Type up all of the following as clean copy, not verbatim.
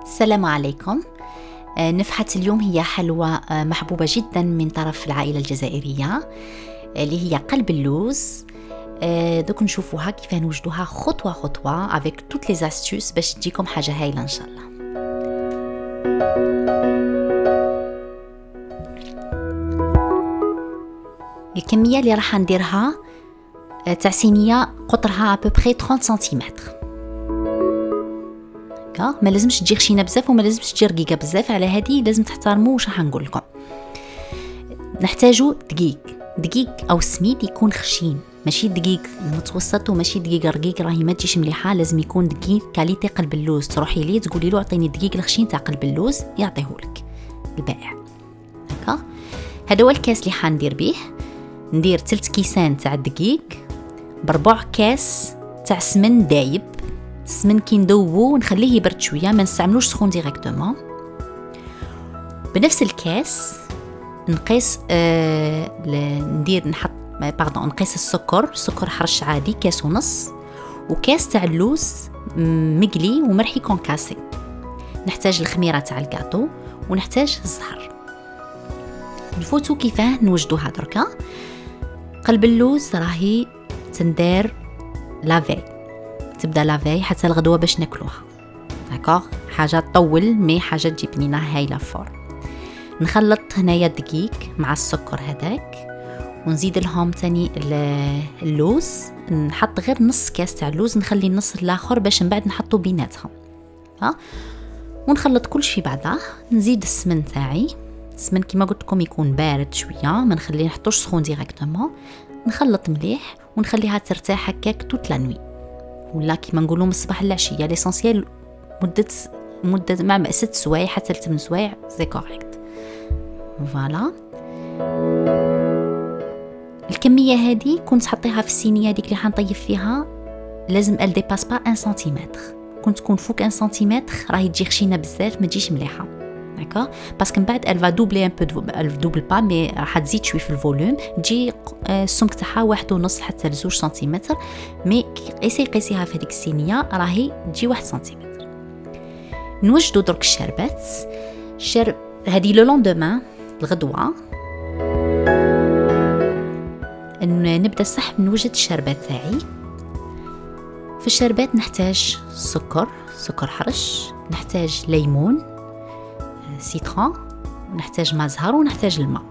السلام عليكم. نفحة اليوم هي حلوى محبوبة جدا من طرف العائلة الجزائرية اللي هي قلب اللوز. دوك نشوفوها كيف نوجدوها خطوة خطوة avec toutes les astuces باش تجيكم حاجة هايلة إن شاء الله. الكمية اللي راح نديرها تاع صينية قطرها à peu près 30 سنتيمتر. ما لازمش تجي خشينه بزاف وما لازمش تجي رقيقه بزاف، على هذه لازم تحترموا واش راح نقول لكم. نحتاجوا دقيق او سميد يكون خشين، ماشي دقيق متوسط وماشي دقيق رقيق، راهي ما تجيش مليحه. لازم يكون دقيق كاليتي قلب اللوز. تروحي ليه تقولي له اعطيني الدقيق الخشين تاع قلب اللوز يعطيهولك البائع. هكا هذا هو الكاس اللي حندير به. ندير 3 كيسان تاع الدقيق بربع كاس تاع سمن دايب. السمن كي ندوبو ونخليه يبرد شويه، ما نستعملوش سخون ديريكتومون. بنفس الكاس نقيس نقيس السكر حرش عادي كاس ونص، وكاس تاع اللوز مقلي ومرحي كونكاسي. نحتاج الخميره تاع الكاطو ونحتاج الزهر. نفوتو كيفاه نوجدوها دركا. قلب اللوز راهي تندار لافي، تبدا لافي حتى الغدوه باش ناكلوها. داكوغ، حاجه تطول مي حاجه تجيب لينا هايله فور. نخلط هنايا الدقيق مع السكر هذاك، ونزيد لهم تاني اللوز. نحط غير نص كاس تاع اللوز، نخلي النص الاخر باش من بعد نحطو بيناتهم. ونخلط كل شيء بعدها. نزيد السمن تاعي. السمن كيما قلت لكم يكون بارد شويه، ما نخليه نحطوش سخون ديريكتومون. نخلط مليح ونخليها ترتاح هكاك توت لا نوي، ولا كيما نقولوا من الصباح للعشيه. ليسونسيال مده مع 6 سوايع حتى 8 سوايع سي كوريكت. فوالا الكميه هذه كنت حطيها في الصينيه هذيك اللي حنطيب فيها. لازم ال ديباس با 1 سنتيمتر. كنت تكون فوق 1 سنتيمتر راهي تجي خشينه بزاف، ما تجيش مليحه. داكور، باسكو من بعد الفا دوبلي ان بو دوبل با، مي راح تزيد شوي في الفوليوم. تجي السمك تاعها 1.5 حتى 2 سنتيمتر، مي قيسيها في هذيك الصينيه راهي تجي 1 سنتيمتر. نوجدوا درك الشربات. هذه لو لوندومان الغدوه نبدا صح نوجد الشربات تاعي. في الشربات نحتاج سكر حرش، نحتاج ليمون، سيترون، نحتاج ماء زهر، ونحتاج الماء.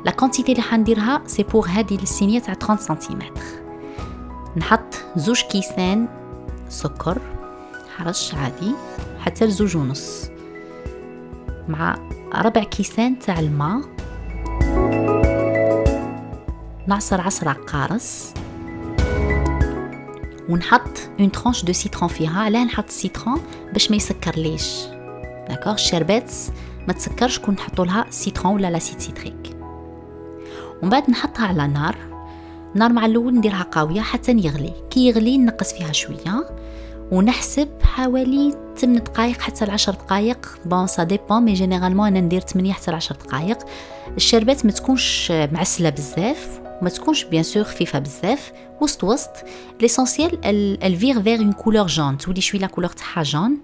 لا كونتيتي اللي حنديرها سي بور هذه الصينيه تاع 30 سنتيمتر. نحط 2 كيسان سكر حرش عادي حتى 2.5 مع 4 كيسان تاع الماء. نعصر عصره قارص، ونحط اون ترانش دو سيترون فيها. علاه نحط السيترون باش ما يسكر ليش. داكوغ، الشربات ما تسكرش كون نحطوا لها سيترون ولا لاسيد سيتريك. ومن بعد نحطها على نار مع الاول نديرها قويه حتى يغلي. كي يغلي نقص فيها شويه ونحسب حوالي 8 دقائق حتى 10 دقائق. بون سا ديبون، مي جينيرالمون انا ندير 8 حتى 10 دقائق. الشربات ما تكونش معسله بزاف، ما تكونش بيان سور خفيفه بزاف، وسط. ليسونسيال الفيغ فيغ اون كولور جون، تولي شويه لا كولور تاعها جون،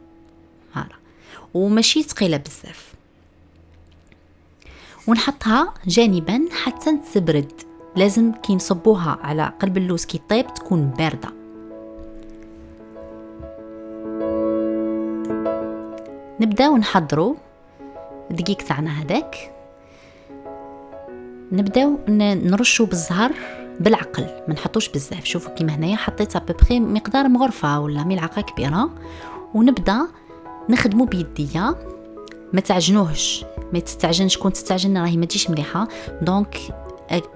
فوالا، وماشي ثقيله بزاف. ونحطها جانبا حتى تبرد. لازم كي نصبوها على قلب اللوز كي طيب تكون بارده. نبداو نحضروا الدقيق تاعنا هذاك. نبداو نرشوا بالزهر بالعقل، ما نحطوش بزاف. شوفوا كيما هنايا حطيت ابوبري مقدار مغرفه ولا ملعقه كبيره. ونبدا نخدموا بيديا، ما تعجنوهش، ما تستعجنش. كون تستعجن راهي ما تجيش مليحه. دونك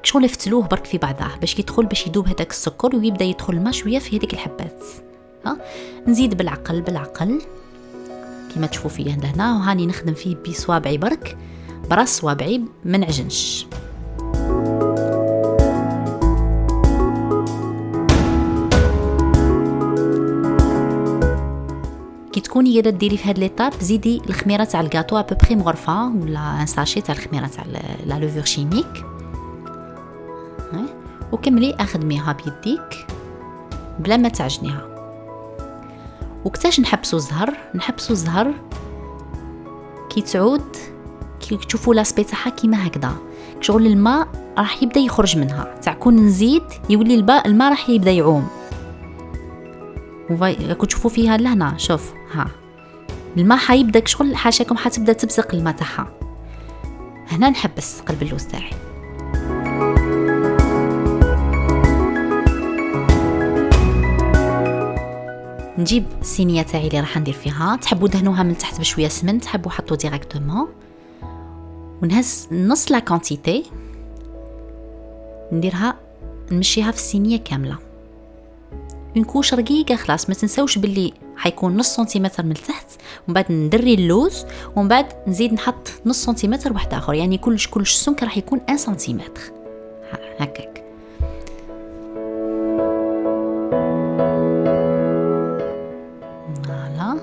شغل فتلوه برك في بعضه باش يدخل، باش يذوب هذاك السكر ويبدا يدخل الماء شويه في هذيك الحبات. نزيد بالعقل كيما تشوفوا فيا هنا. وهاني نخدم فيه بصوابعي برك، براس صوابعي، ما نعجنش. كي تكوني قاعده ديري في هاد ليطاب زيدي الخميره تاع الكاطو ابوبري مغرفه ولا ان ساشي تاع الخميره تاع لا لوفور شيميك. وكملي اخدميها بيديك بلا ما تعجنيها. وكتاش نحبسوا الزهر كي تعود، كي تشوفوا لاسبي تاعها كيما هكذا، شغل الماء راح يبدا يخرج منها، تاع كون نزيد يولي الماء راح يبدا يعوم. راكم تشوفوا فيها لهنا، شوف ها الماء حيبدا شغل حاشاكم حتبدا تبزق الماء تاعها. هنا نحبس قلب اللوز تاعي. نجيب الصينيه تاعي اللي راح ندير فيها، تحبوا دهنوها من تحت بشويه سمن، تحبوا حطوا ديريكتومون، ونهز نص لا كونتيتي نديرها نمشيها في الصينيه كامله. اون كوش رقيقه خلاص، ما تنسوش باللي حيكون نص سنتيمتر من تحت، ومن بعد ندري اللوز، ومن بعد نزيد نحط نص سنتيمتر واحد اخر، يعني كلش السمك راح يكون 1 سنتيمتر هكاك. فوالا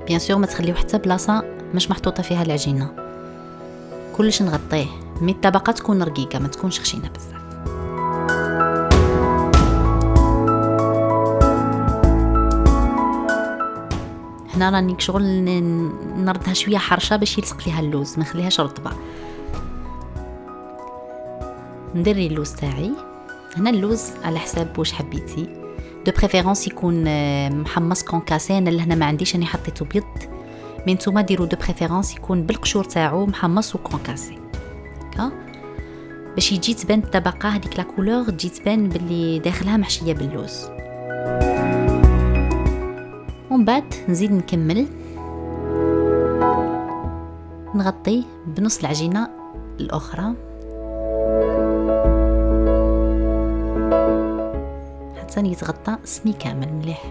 بيان سور ما تخليو حتى بلاصه مش محطوطه فيها العجينه، كلش نغطيه، مي الطبقه تكون رقيقه ما تكونش خشينه بزاف. هنا راني شغل نردها شويه حرشه باش يلصق فيها اللوز، ما نخليهاش رطبه. ندري اللوز تاعي. هنا اللوز على حساب واش حبيتي، دو بريفيرونس يكون محمص كونكاسي، انا لهنا ما عنديش، اني حطيته بيض، مي نتوما ديروا دو بريفيرونس يكون بالقشور تاعو محمص وكونكاسي هكا، باش يجي تبان الطبقه هذيك لا كولور، تجي تبان باللي داخلها محشيه باللوز. ومن بعد نزيد نكمل نغطي بنص العجينه الاخرى حتى يتغطى سني كامل مليح.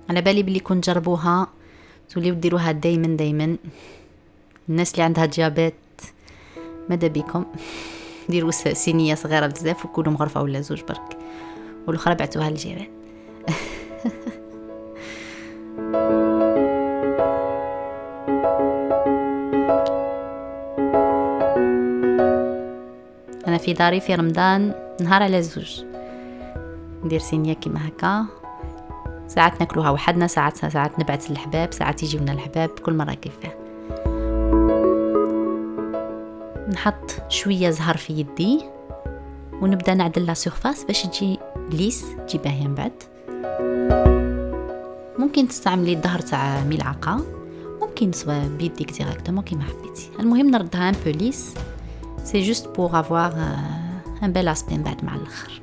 على بالي بلي كنت جربوها توليو ديروها دايما. الناس اللي عندها ديابيت ماذا بكم ديروا صينيه صغيره بزاف وكلوا مغرفه ولا زوج برك، والاخرى بعتوها للجيران. انا في داري في رمضان نهار على زوج ندير صينيه كيما هكا، ساعات ناكلوها وحدنا، ساعات نبعث للحباب، ساعات يجيونا الحباب، كل مره كيفاه. نحط شويه زهر في يدي ونبدا نعدل لا سيرفاس باش تجي ليس، تجي باهيه. من بعد ممكن تستعملي الظهر تاع ملعقه، ممكن سوا بيديك ديريكتومون كيما حبيتي، المهم نردها ان بو ليس، سي جوست بور افوار ان بيل اسبي من بعد مع الاخر.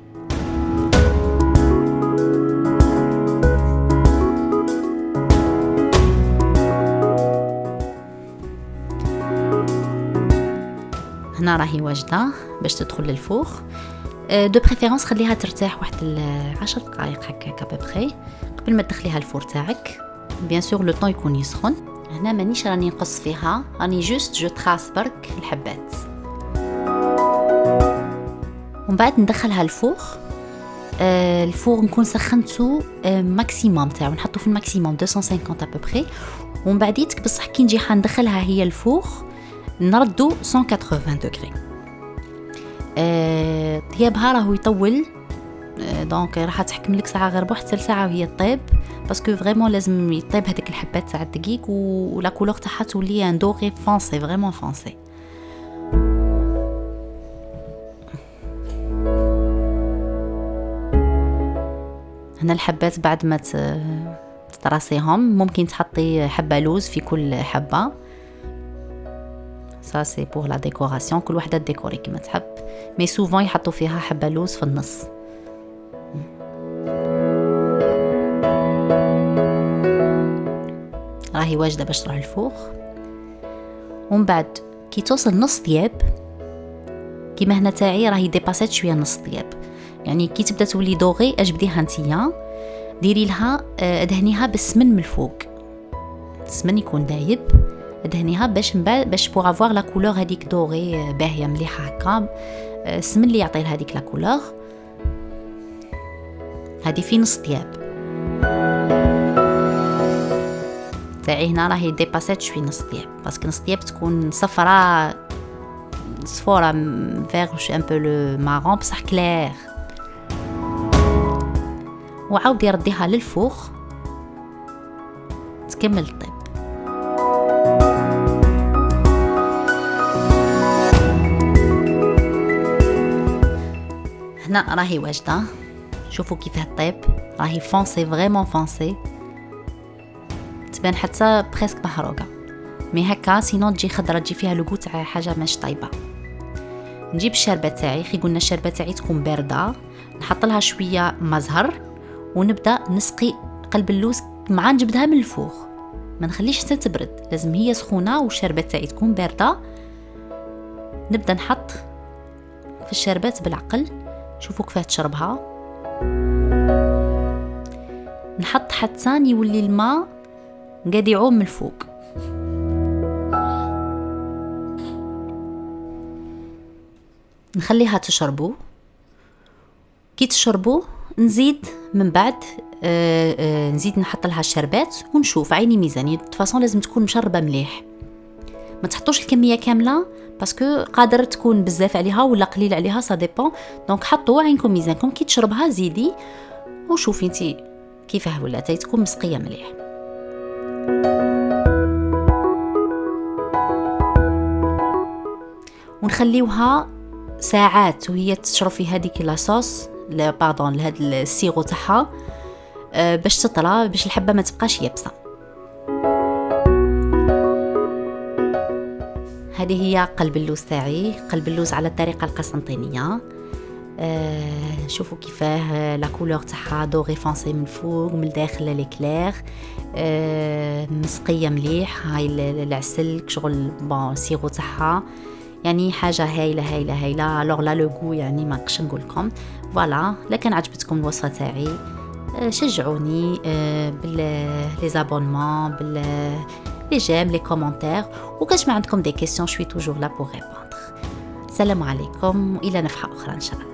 هنا راهي واجده باش تدخل للفوغ. دو بريفيرونس خليها ترتاح واحد 10 دقائق هكاك ابوبري قبل ما تدخليها الفور تاعك. بيان سور لو طون يكون يسخن. هنا مانيش راني نقص فيها، راني جوست جو تراس برك الحبات، ومن بعد ندخلها الفوغ. الفوغ نكون سخنته ماكسيموم تاعو، نحطو في الماكسيموم 250 ابوبري، ومن بعديتك بصح كي نجي حندخلها هي الفوغ نردو 180 دوغري. طيابها راهو يطول، دونك راح تحكم لك ساعه غير بواحد ساعه وهي طيب، باسكو فريمون لازم يطيب هذيك الحبات تاع الدقيق ولا كولور تاعها تولي ان دوغي فونسي، فريمون فونسي. هنا الحبات بعد ما تطراسيهم ممكن تحطي حبه لوز في كل حبه، ça c'est pour la décoration، كل وحده ديكوري كما تحب، مي سوفون يحطوا فيها حبه لوز في النص. راهي واجده باش تروح الفوغ. ومن بعد كي توصل نص طياب، كيما هنا تاعي راهي ديباسات شويه نص طياب. يعني كي تبدا تولي دوغي اجبديها نتيا، ديري لها ادهنيها بالسمن من الفوق، السمن يكون دايب، ادهنيها باش من بعد باش بوغ افوار لا كولور هذيك دوغي باهيه مليحه هكا. السمن اللي يعطي لها هذيك لا كولور. هذه في نص طياب تاعي هنا راهي ديباسات شوي نص طياب، باسكو نص طياب تكون صفراء صفورة فيغ ان بو لو مارون بصح كلير. وعاودي رديها للفوق تكمل الطيب. هنا راهي واجده، شوفوا كيف الطيب راهي فونسي فريمون فونسي، تبان حتى بريسك محروقه، مي هكا سينو تجي خضره تجي فيها لوغو تاع حاجه مش طايبه. نجيب الشربه تاعي، خي قلنا الشربه تاعي تكون بارده، نحط لها شويه مزهر ونبدا نسقي قلب اللوز مع نجبدها من الفوق، ما نخليش حتى تبرد، لازم هي سخونه والشربه تاعي تكون بارده. نبدا نحط في الشربات بالعقل، شوفوا كيف تشربها، نحط حتى يولي الماء قاعد يعوم من الفوق. نخليها تشربو، كي تشربو نزيد من بعد نزيد نحط لها الشربات ونشوف عيني ميزاني. فاصون لازم تكون مشربه مليح، ما تحطوش الكميه كامله باسكو قادر تكون بزاف عليها ولا قليل عليها، سا ديبون. دونك حطوا عينكم ميزانكم، كي تشربها زيدي وشوفي انتي كيفاه ولا تكون مسقيه مليح. ونخليوها ساعات وهي تشرب في هذيك لاصوص لا باردون لهاد السيرو تاعها باش تطرى، باش الحبه ما تبقاش يابسه. هذه هي قلب اللوز تاعي، قلب اللوز على الطريقه القسنطينيه. شوفوا كيفاه لا كولور تاعها دوغي فونسي من فوق من الداخل لي كلير، مسقيه مليح. هاي العسل شغل بون سيرو تاعها، يعني حاجه هايله هايله هايله. الوغ لا لو غو يعني ما نقدرش نقول لكم. فوالا، لكن عجبتكم الوصفه تاعي شجعوني بلي زابونمون، لي جيم، لي كومونتير، وكاش ما عندكم دي كيسيون شوي توجور لا بور ريبوندر. السلام عليكم والى نفحه اخرى ان شاء الله.